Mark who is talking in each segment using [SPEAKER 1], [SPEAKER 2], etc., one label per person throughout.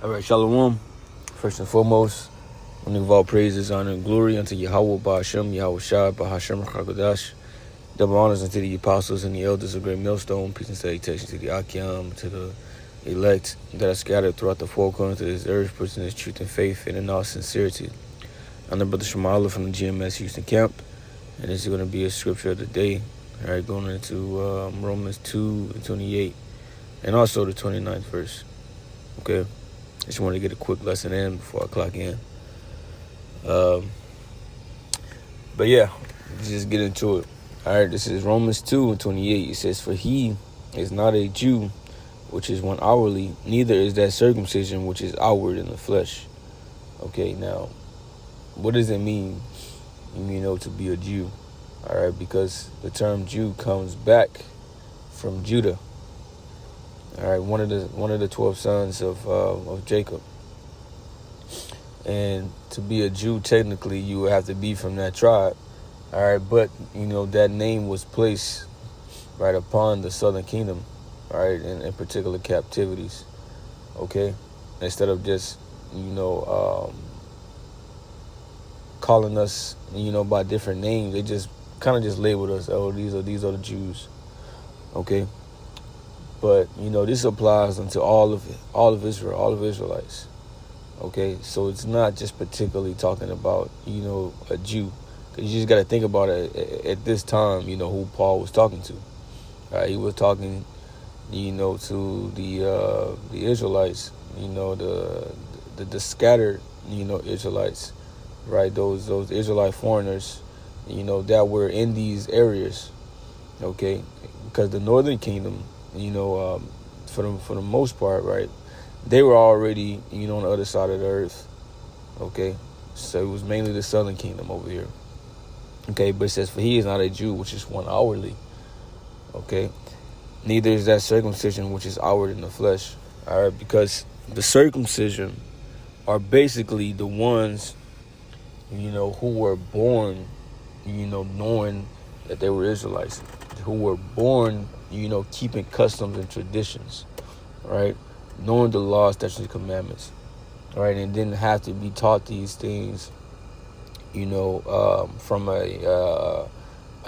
[SPEAKER 1] All right, Shalom. First and foremost, I give all praises, honor, and glory unto Yahweh, Ba'ashem, Yahweh Shai, Bahashem, Chagadash. Double honors unto the apostles and the elders of Great Millstone. Peace and salutation to the Akim, to the elect that are scattered throughout the four corners of this earth, preaching this truth and faith and in all sincerity. I'm the brother Shamala from the GMS Houston camp, and this is going to be a scripture of the day. All right, going into Romans 2:28, and also the 29th verse. Okay. Just wanted to get a quick lesson in before I clock in. But yeah, let's just get into it. All right, this is Romans 2:28. It says, "For he is not a Jew, which is one outwardly, neither is that circumcision which is outward in the flesh." Okay, now, what does it mean, to be a Jew? All right, because the term Jew comes back from Judah. All right, one of the 12 sons of Jacob. And to be a Jew, technically, you would have to be from that tribe. All right, but that name was placed right upon the southern kingdom, all right, in particular captivities. Okay, instead of just calling us by different names, they just kind of just labeled us. Oh, these are the Jews. Okay. But, this applies unto all of Israel, all of Israelites. Okay, so it's not just particularly talking about, a Jew. Because you just got to think about it at this time, who Paul was talking to. He was talking, to the Israelites, the scattered, Israelites, right? Those Israelite foreigners, that were in these areas. Okay, because the northern kingdom, for the most part, right, they were already, on the other side of the earth. Okay, so it was mainly the southern kingdom over here. Okay, but it says, "For he is not a Jew, which is one outwardly." Okay, neither is that circumcision which is outward in the flesh. All right, because the circumcision are basically the ones, who were born, knowing that they were Israelites, who were born, keeping customs and traditions, right? Knowing the laws, statutes, and commandments, right? And didn't have to be taught these things, from a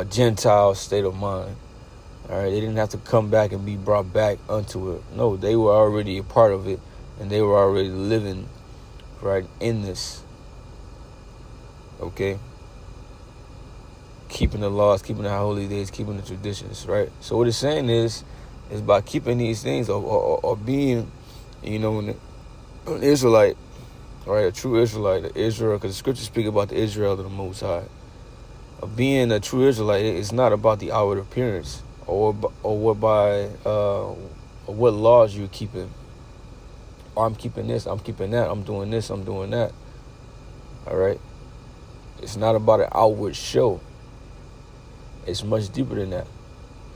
[SPEAKER 1] Gentile state of mind, all right? They didn't have to come back and be brought back unto it. No, they were already a part of it, and they were already living, right, in this, okay? Keeping the laws, keeping the holy days, keeping the traditions, right? So what it's saying is by keeping these things or being, an Israelite, right? A true Israelite, Israel, because the scriptures speak about the Israel of the Most High. Being a true Israelite is not about the outward appearance or what laws you're keeping. Or I'm keeping this, I'm keeping that, I'm doing this, I'm doing that. All right? It's not about an outward show. It's much deeper than that,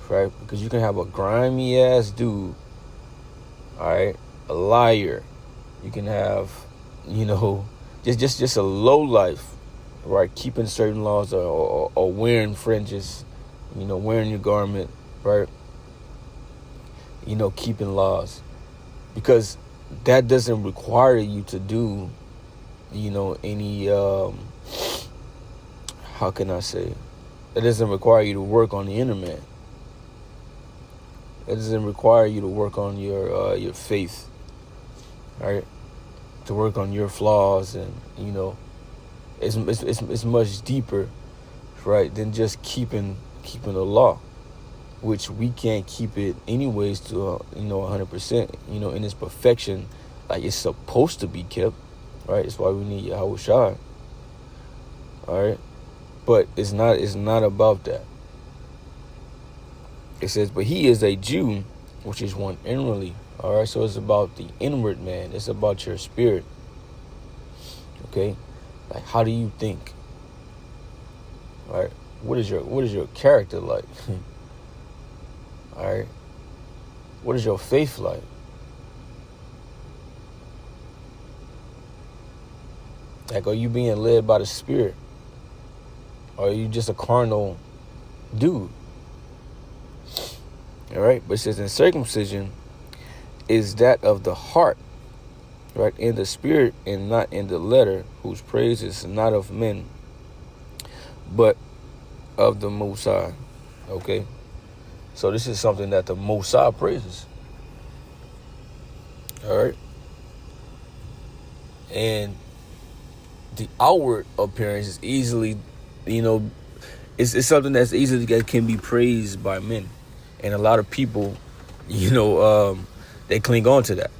[SPEAKER 1] right? Because you can have a grimy ass dude, all right, a liar. You can have, just a low life, right? Keeping certain laws or wearing fringes, wearing your garment, right? Keeping laws, because that doesn't require you to do, any how can I say? It doesn't require you to work on the internet. It doesn't require you to work on your faith, right? To work on your flaws, and it's much deeper, right, than just keeping the law, which we can't keep it anyways to 100%, in its perfection, like it's supposed to be kept, right? That's why we need Yahweh Shai, all right. But it's not about that. It says, "But he is a Jew, which is one inwardly." All right, so it's about the inward man. It's about your spirit. Okay, like how do you think? All right, what is your character like? All right, what is your faith like? Like, are you being led by the Spirit? Or are you just a carnal dude? All right, but it says, "And circumcision is that of the heart, right? In the spirit and not in the letter, whose praise is not of men, but of the Most High. Okay? So this is something that the Most High praises. All right? And the outward appearance is easily, it's something that's easily that can be praised by men. And a lot of people, they cling on to that.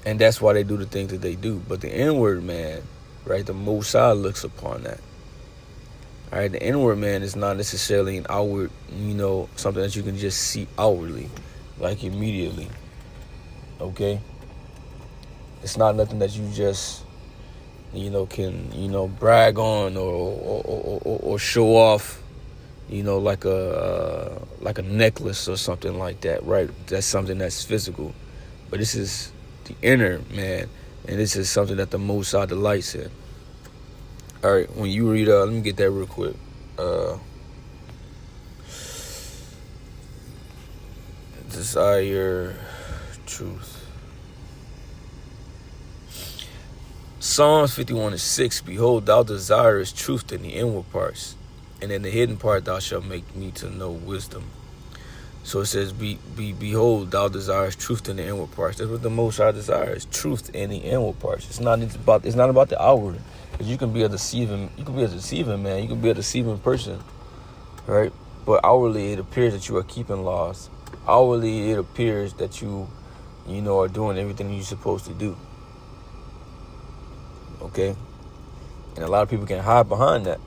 [SPEAKER 1] And that's why they do the things that they do. But the inward man, right, the Most High looks upon that. All right, the inward man is not necessarily an outward, something that you can just see outwardly, like immediately. Okay? It's not nothing that you just, can, brag on or show off, like a necklace or something like that, right? That's something that's physical. But this is the inner man, and this is something that the Most High delights in. All right, when you read, let me get that real quick. Desire truth. Psalms 51:6. Behold, thou desirest truth in the inward parts, and in the hidden part thou shalt make me to know wisdom. So it says, behold, thou desirest truth in the inward parts. That's what the Most High desires, truth in the inward parts. It's not about the outward. Because you can be a deceiving man. You can be a deceiving person, right? But outwardly, it appears that you are keeping laws. Outwardly, it appears that you are doing everything you're supposed to do. Okay? And a lot of people can hide behind that.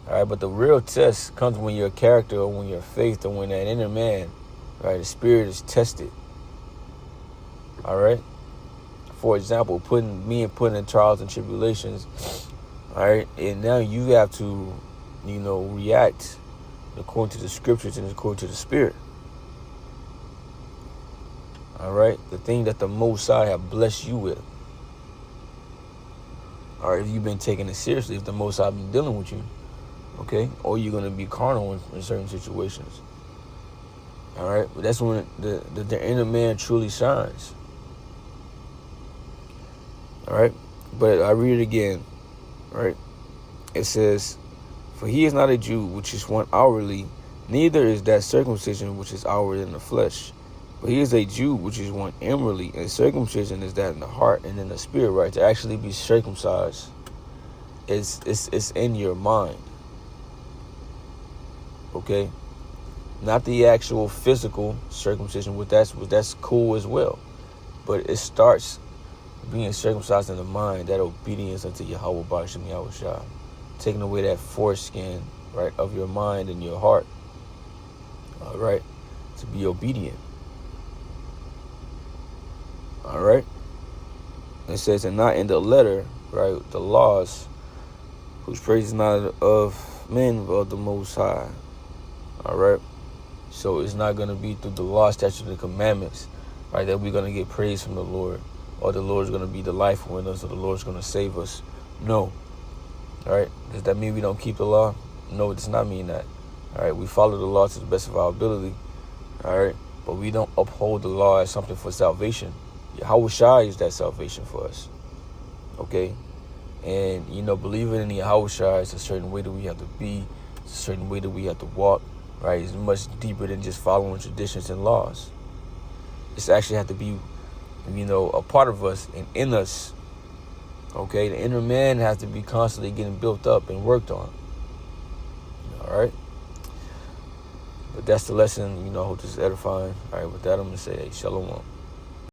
[SPEAKER 1] All right, but the real test comes when your character or when your faith or when that inner man, right, the spirit is tested. All right? For example, putting in trials and tribulations, all right, and now you have to, react according to the scriptures and according to the spirit. All right? The thing that the Most High have blessed you with. All right, if you've been taking it seriously, if the Most High been dealing with you, okay? Or you're going to be carnal in certain situations. All right? But that's when the inner man truly shines. All right? But I read it again. Right? It says, for he is not a Jew, which is one outwardly, neither is that circumcision which is outward in the flesh. But he is a Jew, which is one inwardly, and circumcision is that in the heart and in the spirit, right? To actually be circumcised, it's in your mind. Okay? Not the actual physical circumcision, that's cool as well. But it starts being circumcised in the mind, that obedience unto Yahweh B'Shem Yahushua, taking away that foreskin, right, of your mind and your heart, all right, to be obedient. All right? It says, and not in the letter, right, the laws, whose praise is not of men, but of the Most High. All right? So it's not going to be through the law, statutes, and commandments, right, that we're going to get praise from the Lord, or the Lord's going to be the life in us, or the Lord's going to save us. No. All right? Does that mean we don't keep the law? No, it does not mean that. All right? We follow the law to the best of our ability. All right? But we don't uphold the law as something for salvation. Yahushua is that salvation for us. Okay? And, believing in Yahushua is a certain way that we have to be. It's a certain way that we have to walk. Right? It's much deeper than just following traditions and laws. It's actually have to be, a part of us and in us. Okay? The inner man has to be constantly getting built up and worked on. All right? But that's the lesson, I hope this is edifying. All right, with that, I'm going to say, hey, shalom.